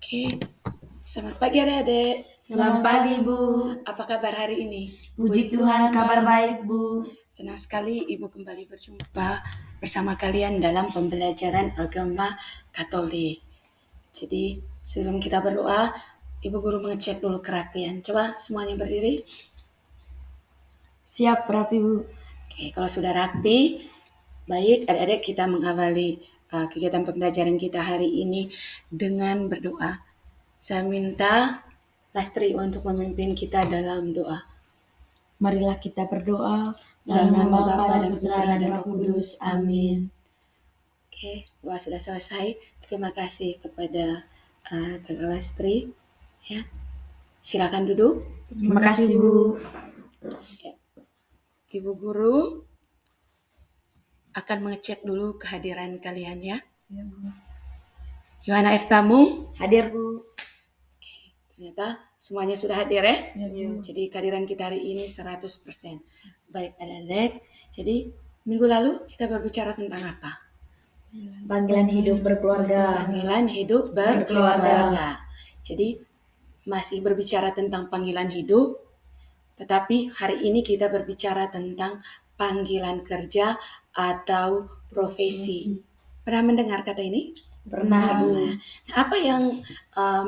Oke, selamat pagi adik-adik. Selamat pagi, Bu. Apa kabar hari ini? Puji Tuhan, kabar baik, Bu. Senang sekali Ibu kembali berjumpa bersama kalian dalam pembelajaran agama Katolik. Jadi, sebelum kita berdoa, Ibu Guru mengecek dulu kerapian. Coba semuanya berdiri. Siap, rapi, Bu. Oke, kalau sudah rapi, baik adik-adik, kita mengawali kegiatan pembelajaran kita hari ini dengan berdoa. Saya minta Lastri untuk memimpin kita dalam doa. Marilah kita berdoa dalam nama Bapa dan Putra dan Roh Kudus. Amin. Oke, doa sudah selesai. Terima kasih kepada Kak Lastri. Ya, silakan duduk. Terima kasih, Bu. Ya. Ibu Guru akan mengecek dulu kehadiran kalian ya. Ya, Bu. Yohana F. Tamung. Hadir, Bu. Ternyata semuanya sudah hadir ya. Ya, Bu. Jadi kehadiran kita hari ini 100%. Baik adik-adik. Jadi minggu lalu kita berbicara tentang apa? Panggilan hidup berkeluarga. Panggilan hidup berkeluarga. Jadi masih berbicara tentang panggilan hidup, tetapi hari ini kita berbicara tentang panggilan kerja atau profesi. Pernah mendengar kata ini? Pernah, Bu. Nah, apa yang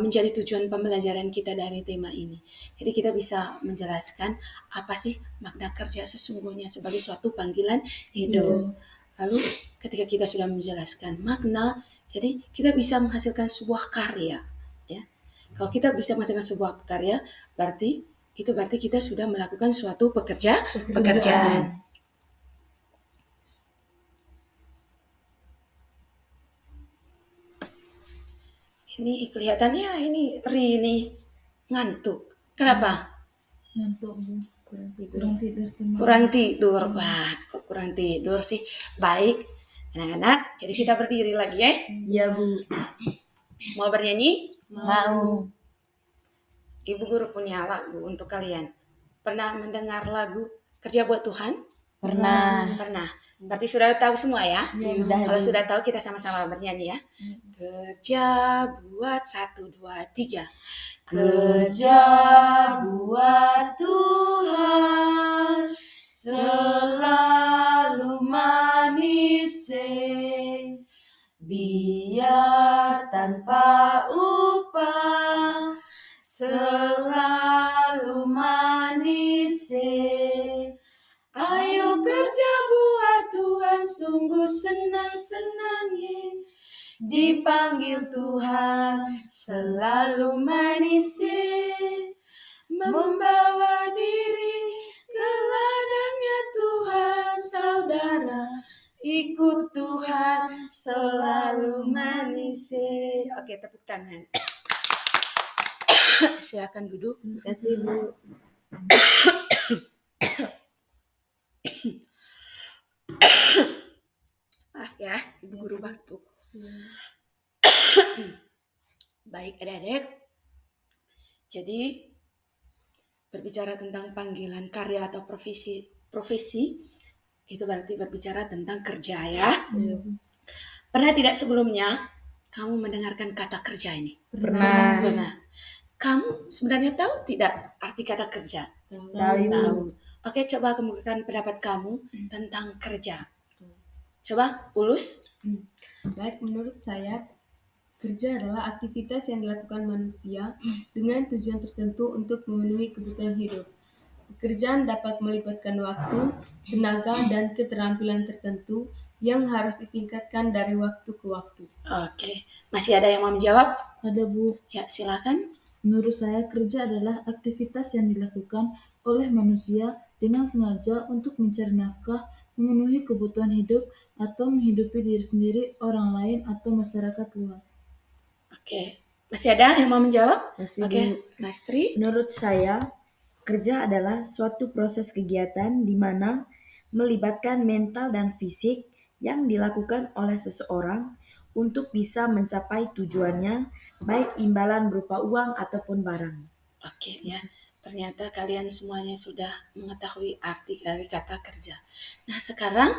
menjadi tujuan pembelajaran kita dari tema ini? Jadi kita bisa menjelaskan apa sih makna kerja sesungguhnya sebagai suatu panggilan hidup. Lalu ketika kita sudah menjelaskan makna, jadi kita bisa menghasilkan sebuah karya. Ya. Kalau kita bisa menghasilkan sebuah karya, berarti kita sudah melakukan suatu pekerjaan. Ini kelihatannya ini ngantuk. Kenapa? Ngantuk, Bu. Kurang tidur. Wah, kok kurang tidur sih? Baik, anak-anak. Jadi kita berdiri lagi ya. Ya, Bu. Mau bernyanyi? Mau. Ibu Guru punya lagu untuk kalian. Pernah mendengar lagu Kerja Buat Tuhan? Pernah. Berarti sudah tahu semua ya? Sudah. Kalau sudah tahu kita sama-sama bernyanyi ya. Kerja buat 1, 2, 3. Kerja buat Tuhan selalu manis, biar tanpa upah selalu manis. Ayo kerja buat Tuhan, sungguh senang-senangnya dipanggil Tuhan, selalu manis, membawa diri ke ladangnya Tuhan. Saudara, ikut Tuhan, selalu manis. Oke, tepuk tangan. Silakan duduk. Terima kasih, Bu. Maaf ya, Ibu Guru batuk. Baik adik-adik. Jadi berbicara tentang panggilan karya atau profesi itu berarti berbicara tentang kerja ya. Pernah tidak sebelumnya kamu mendengarkan kata kerja ini? Pernah. Kamu sebenarnya tahu tidak arti kata kerja? Tahu. Oke, coba kemukakan pendapat kamu tentang kerja. Coba, Ulus. Baik, menurut saya, kerja adalah aktivitas yang dilakukan manusia dengan tujuan tertentu untuk memenuhi kebutuhan hidup. Pekerjaan dapat melibatkan waktu, tenaga, dan keterampilan tertentu yang harus ditingkatkan dari waktu ke waktu. Oke, masih ada yang mau menjawab? Ada, Bu. Ya, silakan. Menurut saya, kerja adalah aktivitas yang dilakukan oleh manusia dengan sengaja untuk mencari nafkah, memenuhi kebutuhan hidup, atau menghidupi diri sendiri, orang lain, atau masyarakat luas. Oke, masih ada yang mau menjawab? Masih, Oke, Bu. Lastri. Menurut saya, kerja adalah suatu proses kegiatan di mana melibatkan mental dan fisik yang dilakukan oleh seseorang untuk bisa mencapai tujuannya, baik imbalan berupa uang ataupun barang. Oke ya, ternyata kalian semuanya sudah mengetahui arti dari kata kerja. Nah sekarang,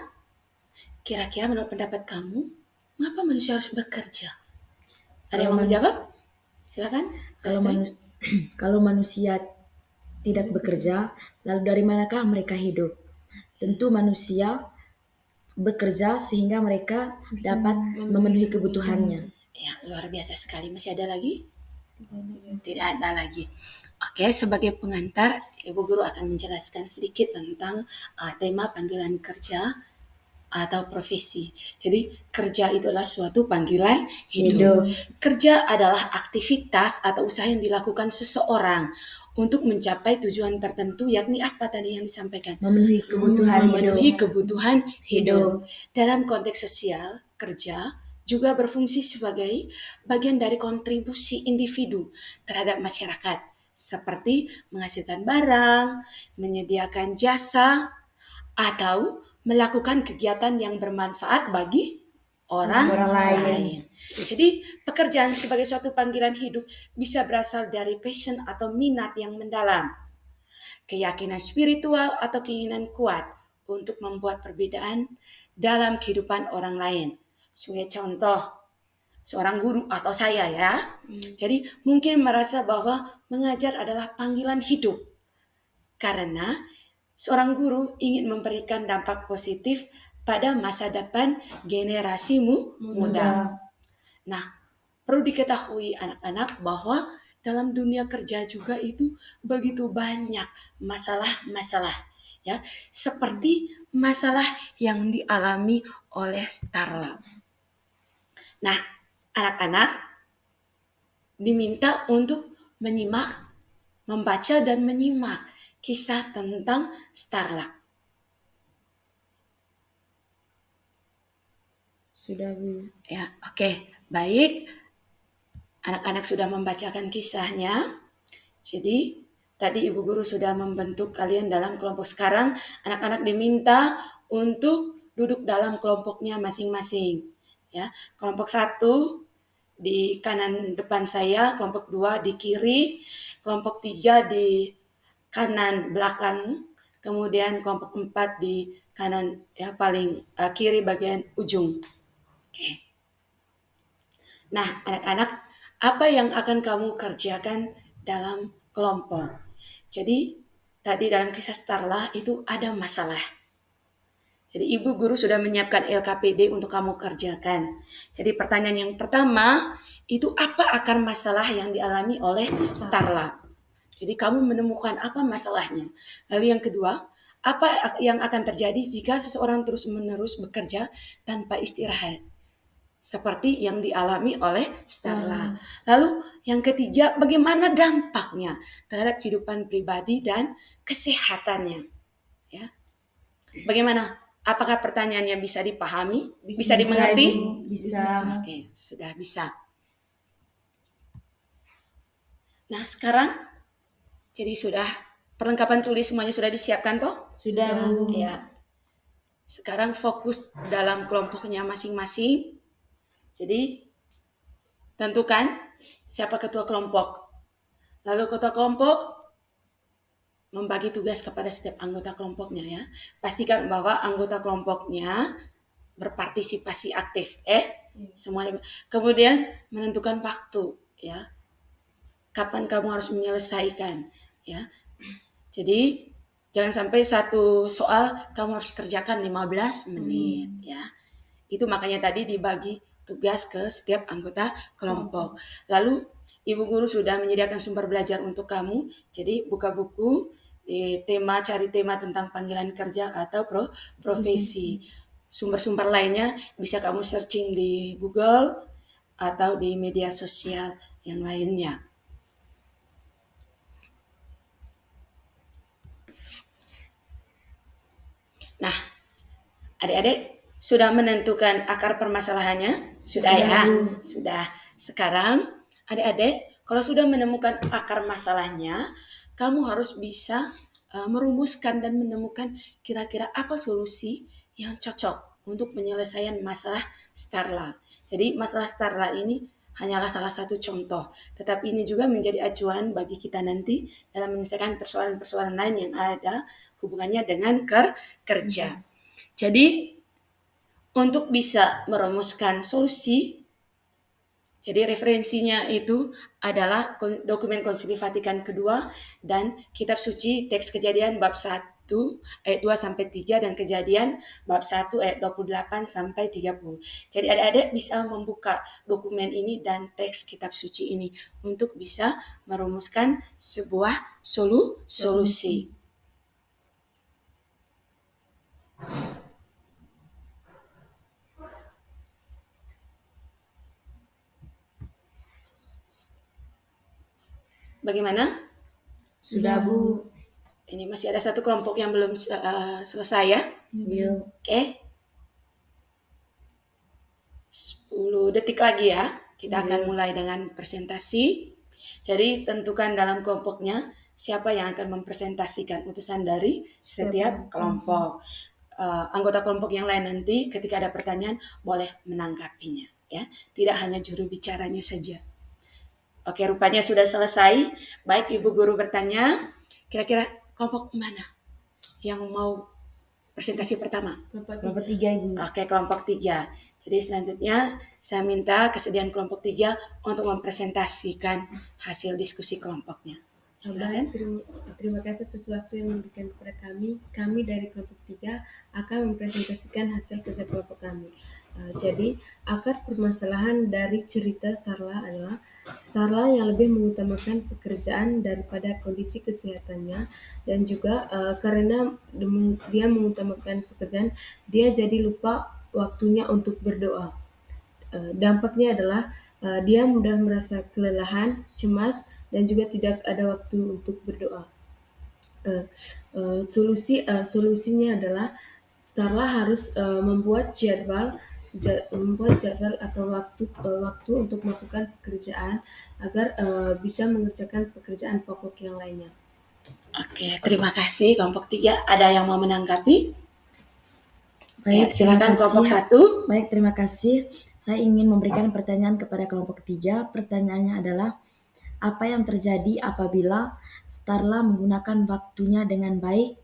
kira-kira menurut pendapat kamu, mengapa manusia harus bekerja? Ada yang mau menjawab? Silakan. Kalau, Lestari. kalau manusia tidak bekerja, lalu dari manakah mereka hidup? Tentu manusia bekerja sehingga mereka dapat memenuhi kebutuhannya. Ya, luar biasa sekali. Masih ada lagi? Tidak ada lagi. Oke, sebagai pengantar, Ibu Guru akan menjelaskan sedikit tentang tema panggilan kerja atau profesi. Jadi, kerja itu adalah suatu panggilan hidup. Kerja adalah aktivitas atau usaha yang dilakukan seseorang untuk mencapai tujuan tertentu, yakni apa tadi yang disampaikan? Memenuhi kebutuhan Memenuhi hidup. kebutuhan hidup. Dalam konteks sosial, kerja juga berfungsi sebagai bagian dari kontribusi individu terhadap masyarakat, seperti menghasilkan barang, menyediakan jasa, atau melakukan kegiatan yang bermanfaat bagi orang lain. Jadi, pekerjaan sebagai suatu panggilan hidup bisa berasal dari passion atau minat yang mendalam, keyakinan spiritual atau keinginan kuat untuk membuat perbedaan dalam kehidupan orang lain. Sebagai contoh, seorang guru atau saya ya. Jadi mungkin merasa bahwa mengajar adalah panggilan hidup karena seorang guru ingin memberikan dampak positif pada masa depan generasi muda. Nah, perlu diketahui anak-anak bahwa dalam dunia kerja juga itu begitu banyak masalah-masalah ya, seperti masalah yang dialami oleh Starla. Nah, anak-anak diminta untuk menyimak, membaca dan menyimak kisah tentang Starla. Sudah, Bu. Ya, oke. Baik. Anak-anak sudah membacakan kisahnya. Jadi, tadi Ibu Guru sudah membentuk kalian dalam kelompok. Sekarang anak-anak diminta untuk duduk dalam kelompoknya masing-masing. Ya, kelompok 1 di kanan depan saya, kelompok 2 di kiri, kelompok 3 di kanan belakang, kemudian kelompok 4 di kanan ya paling kiri bagian ujung. Oke. Nah, anak-anak, apa yang akan kamu kerjakan dalam kelompok? Jadi, tadi dalam kisah Starla itu ada masalah. Jadi, Ibu Guru sudah menyiapkan LKPD untuk kamu kerjakan. Jadi, pertanyaan yang pertama, itu apa akar masalah yang dialami oleh Starla? Jadi, kamu menemukan apa masalahnya. Lalu yang kedua, apa yang akan terjadi jika seseorang terus-menerus bekerja tanpa istirahat? Seperti yang dialami oleh Starla. Lalu yang ketiga, bagaimana dampaknya terhadap kehidupan pribadi dan kesehatannya? Ya. Bagaimana? Apakah pertanyaannya bisa dipahami? Bisa dimengerti? Bisa. Oke, sudah bisa. Nah, sekarang jadi sudah perlengkapan tulis semuanya sudah disiapkan toh? Sudah, Bu. Ya. Sekarang fokus dalam kelompoknya masing-masing. Jadi, tentukan siapa ketua kelompok. Lalu ketua kelompok membagi tugas kepada setiap anggota kelompoknya ya. Pastikan bahwa anggota kelompoknya berpartisipasi aktif. Semuanya. Kemudian menentukan waktu ya. Kapan kamu harus menyelesaikan ya. Jadi jangan sampai satu soal kamu harus kerjakan 15 menit ya. Itu makanya tadi dibagi tugas ke setiap anggota kelompok. Lalu Ibu Guru sudah menyediakan sumber belajar untuk kamu. Jadi buka buku cari tema tentang panggilan kerja atau profesi. Sumber-sumber lainnya bisa kamu searching di Google atau di media sosial yang lainnya. Nah, adik-adik sudah menentukan akar permasalahannya? Sudah ya? Sudah. Sekarang adik-adik kalau sudah menemukan akar masalahnya, kamu harus bisa merumuskan dan menemukan kira-kira apa solusi yang cocok untuk penyelesaian masalah Starla. Jadi masalah Starla ini hanyalah salah satu contoh, tetapi ini juga menjadi acuan bagi kita nanti dalam menyelesaikan persoalan-persoalan lain yang ada hubungannya dengan kerja. Jadi untuk bisa merumuskan solusi, Jadi referensinya itu adalah dokumen Konsili Vatikan kedua dan kitab suci teks Kejadian bab 1 ayat 2 sampai 3 dan Kejadian bab 1 ayat 28 sampai 30. Jadi adik-adik bisa membuka dokumen ini dan teks kitab suci ini untuk bisa merumuskan sebuah solusi. Bagaimana? Sudah, Bu. Ini masih ada satu kelompok yang belum selesai ya. Yuk. Oke. 10 detik lagi ya. Kita akan mulai dengan presentasi. Jadi tentukan dalam kelompoknya siapa yang akan mempresentasikan utusan dari setiap kelompok. Anggota kelompok yang lain nanti ketika ada pertanyaan boleh menanggapinya ya. Tidak hanya juru bicaranya saja. Oke, rupanya sudah selesai. Baik, Ibu Guru bertanya, kira-kira kelompok mana yang mau presentasi pertama? Kelompok 3, Ibu. Oke, kelompok 3. Jadi selanjutnya saya minta kesediaan kelompok 3 untuk mempresentasikan hasil diskusi kelompoknya. Baik, terima kasih atas waktu yang diberikan kepada kami. Kami dari kelompok 3 akan mempresentasikan hasil kerja kelompok kami. Jadi, akar permasalahan dari cerita Starla adalah Starla yang lebih mengutamakan pekerjaan daripada kondisi kesehatannya, dan juga karena dia mengutamakan pekerjaan, dia jadi lupa waktunya untuk berdoa. Dampaknya adalah dia mudah merasa kelelahan, cemas, dan juga tidak ada waktu untuk berdoa. Solusinya adalah Starla harus membuat jadwal atau waktu untuk melakukan pekerjaan agar bisa mengerjakan pekerjaan pokok yang lainnya. Oke, terima kasih kelompok 3. Ada yang mau menanggapi? Baik, silakan kelompok 1. Baik, terima kasih. Saya ingin memberikan pertanyaan kepada kelompok 3. Pertanyaannya adalah, apa yang terjadi apabila Starla menggunakan waktunya dengan baik?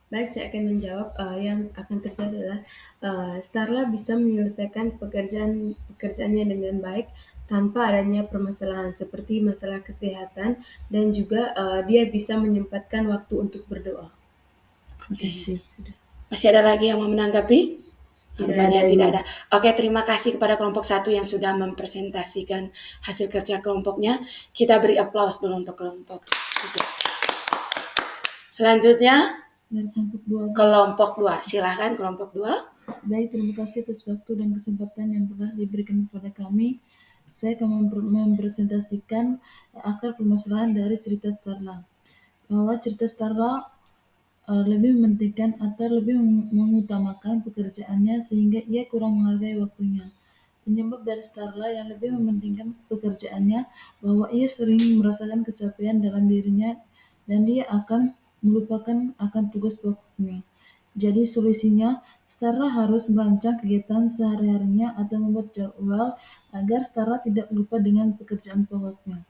Baik, saya akan menjawab. Yang akan terjadi adalah Starla bisa menyelesaikan pekerjaannya dengan baik tanpa adanya permasalahan seperti masalah kesehatan, dan juga dia bisa menyempatkan waktu untuk berdoa. Terima kasih. Masih ada lagi yang mau menanggapi? Tidak ada. Oke, terima kasih kepada kelompok 1 yang sudah mempresentasikan hasil kerja kelompoknya. Kita beri aplaus dulu untuk kelompok 3. Selanjutnya Dari kelompok 2. Silahkan kelompok 2. Baik, terima kasih atas waktu dan kesempatan yang telah diberikan kepada kami. Saya akan mempresentasikan akar permasalahan dari cerita Starla. Bahwa cerita Starla lebih mementingkan atau lebih mengutamakan pekerjaannya sehingga ia kurang menghargai waktunya. Penyebab dari Starla yang lebih mementingkan pekerjaannya bahwa ia sering merasakan kecapean dalam dirinya dan dia akan melupakan akan tugas pokoknya. Jadi solusinya, Starla harus merancang kegiatan sehari-harinya atau membuat jadwal agar Starla tidak lupa dengan pekerjaan pokoknya.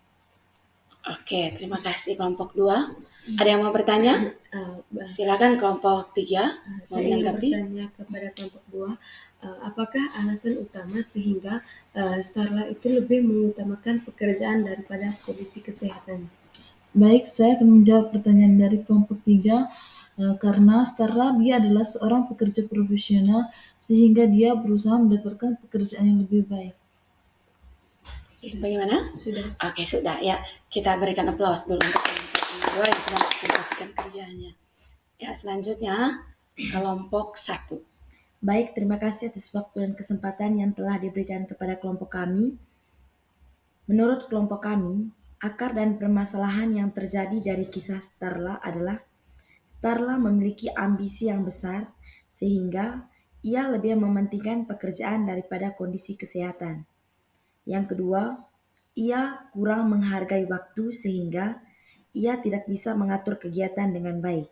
Oke, terima kasih kelompok 2. Ada yang mau bertanya? Silakan kelompok 3 mau Saya ingin menanggapi. bertanya kepada kelompok 2, apakah alasan utama sehingga Starla itu lebih mengutamakan pekerjaan daripada kondisi kesehatan? Baik, saya akan menjawab pertanyaan dari kelompok 3 karena Starla dia adalah seorang pekerja profesional sehingga dia berusaha mendapatkan pekerjaan yang lebih baik. Bagaimana? Sudah. Oke, sudah. Ya, kita berikan aplaus dulu untuk kelompok 2 yang sudah mempresentasikan kerjanya. Ya, selanjutnya kelompok 1. Baik, terima kasih atas waktu dan kesempatan yang telah diberikan kepada kelompok kami. Menurut kelompok kami, akar dan permasalahan yang terjadi dari kisah Starla adalah Starla memiliki ambisi yang besar sehingga ia lebih mementingkan pekerjaan daripada kondisi kesehatan. Yang kedua, ia kurang menghargai waktu sehingga ia tidak bisa mengatur kegiatan dengan baik.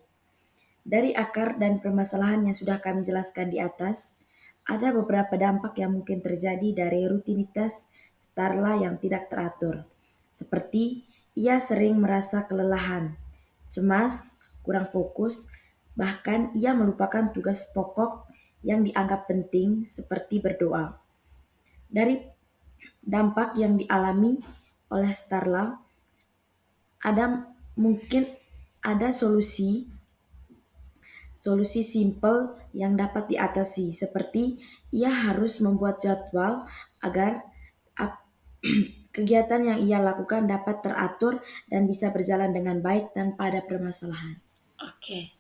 Dari akar dan permasalahan yang sudah kami jelaskan di atas, ada beberapa dampak yang mungkin terjadi dari rutinitas Starla yang tidak teratur, seperti ia sering merasa kelelahan, cemas, kurang fokus, bahkan ia melupakan tugas pokok yang dianggap penting seperti berdoa. Dari dampak yang dialami oleh Starla, mungkin ada solusi simpel yang dapat diatasi, seperti ia harus membuat jadwal agar kegiatan yang ia lakukan dapat teratur dan bisa berjalan dengan baik tanpa ada permasalahan. Oke.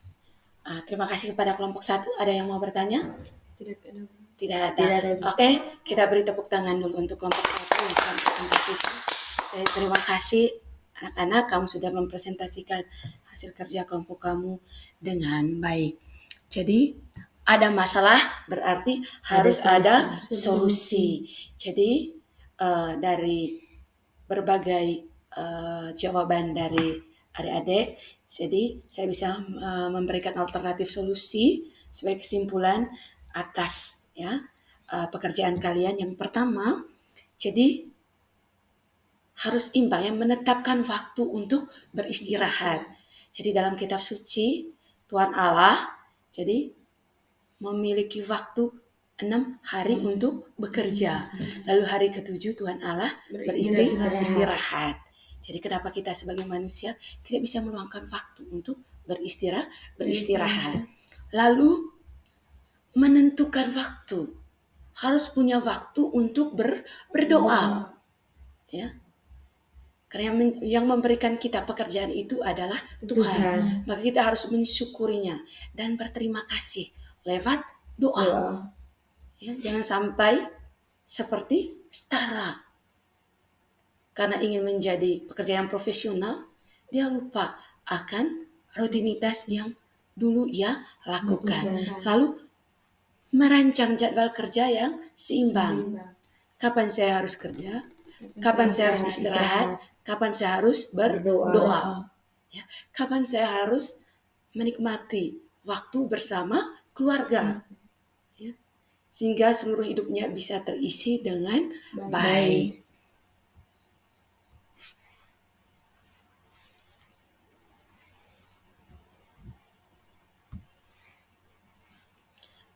Terima kasih kepada kelompok 1. Ada yang mau bertanya? Tidak ada. Tidak ada. Tidak ada. Oke, kita beri tepuk tangan dulu untuk kelompok 1 yang telah mempresentasikan. Jadi, terima kasih anak-anak, kamu sudah mempresentasikan hasil kerja kelompok kamu dengan baik. Jadi, ada masalah berarti harus ada solusi. Jadi, dari berbagai jawaban dari adik-adik, jadi saya bisa memberikan alternatif solusi sebagai kesimpulan atas pekerjaan kalian. Yang pertama, jadi harus imbang, yang menetapkan waktu untuk beristirahat. Jadi dalam kitab suci Tuhan Allah jadi memiliki waktu 6 hari untuk bekerja. Lalu hari ke-7 Tuhan Allah beristirahat. Jadi kenapa kita sebagai manusia tidak bisa meluangkan waktu untuk beristirahat. Lalu menentukan waktu. Harus punya waktu untuk berdoa. Ya. Karena yang memberikan kita pekerjaan itu adalah Tuhan. Maka kita harus mensyukurinya dan berterima kasih lewat doa. Ya, jangan sampai seperti Starla. Karena ingin menjadi pekerja yang profesional, dia lupa akan rutinitas yang dulu ia lakukan. Lalu merancang jadwal kerja yang seimbang. Kapan saya harus kerja? Kapan saya harus istirahat? Kapan saya harus berdoa? Ya, kapan saya harus menikmati waktu bersama keluarga? Ya, sehingga seluruh hidupnya bisa terisi dengan baik.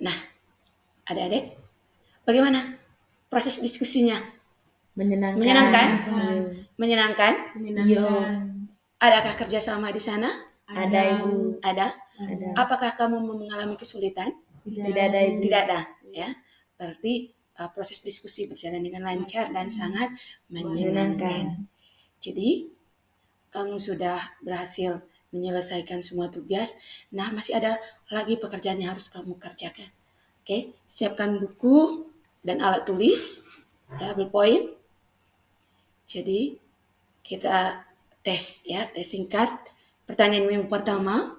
Nah, adik-adik, bagaimana proses diskusinya? Menyenangkan? Menyenangkan? Adakah kerjasama di sana? Ada, Ibu. Ada? Ada. Apakah kamu mengalami kesulitan? Tidak ada, Ibu. Tidak ada, ya. Berarti proses diskusi berjalan dengan lancar dan sangat menyenangkan. Jadi, kamu sudah berhasil menyelesaikan semua tugas. Nah, masih ada lagi pekerjaan yang harus kamu kerjakan. Oke, siapkan buku dan alat tulis, ya, ballpoint. Jadi, kita tes singkat. Pertanyaan yang pertama,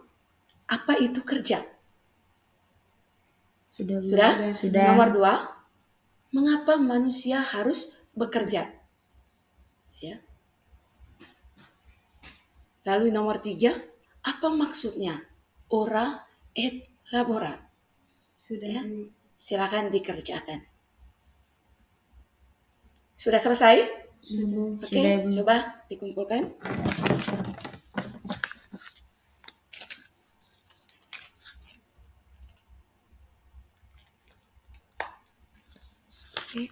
apa itu kerja? Sudah? Nomor 2, mengapa manusia harus bekerja? Ya. Lalu nomor 3, apa maksudnya ora et labora? Sudah. Ya. Silakan dikerjakan. Sudah selesai? Oke, coba dikumpulkan. Oke.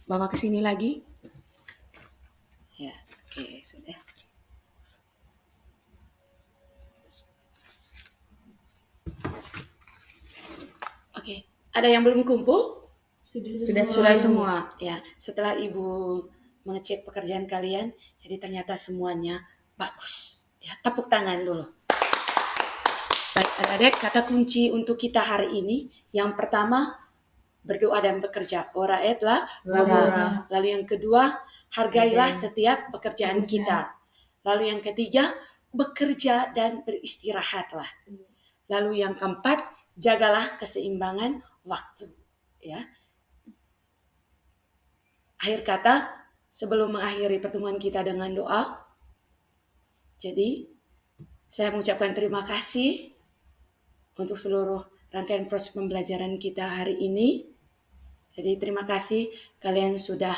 Bawa ke sini lagi. Ya, oke, sudah. Oke, ada yang belum kumpul? Sudah semua. Ya, setelah Ibu mengecek pekerjaan kalian, jadi ternyata semuanya bagus. Ya, tepuk tangan dulu. Baik, adik-adik, kata kunci untuk kita hari ini, yang pertama, berdoa dan bekerja. Ora et labora. Lalu yang kedua, hargailah setiap pekerjaan kita. Lalu yang ketiga, bekerja dan beristirahatlah. Lalu yang keempat, jagalah keseimbangan waktu. Ya. Akhir kata, sebelum mengakhiri pertemuan kita dengan doa, jadi saya mengucapkan terima kasih untuk seluruh rangkaian proses pembelajaran kita hari ini. Jadi terima kasih kalian sudah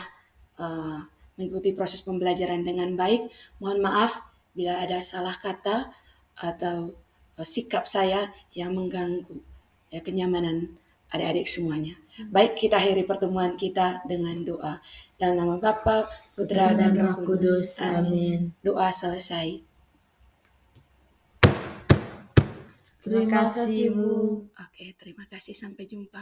mengikuti proses pembelajaran dengan baik. Mohon maaf bila ada salah kata atau sikap saya yang mengganggu kenyamanan adik-adik semuanya. Baik, kita akhiri pertemuan kita dengan doa. Dalam nama Bapa, Putra, dan Roh Kudus. Amin. Doa selesai. Terima kasih, Bu. Oke, terima kasih. Sampai jumpa.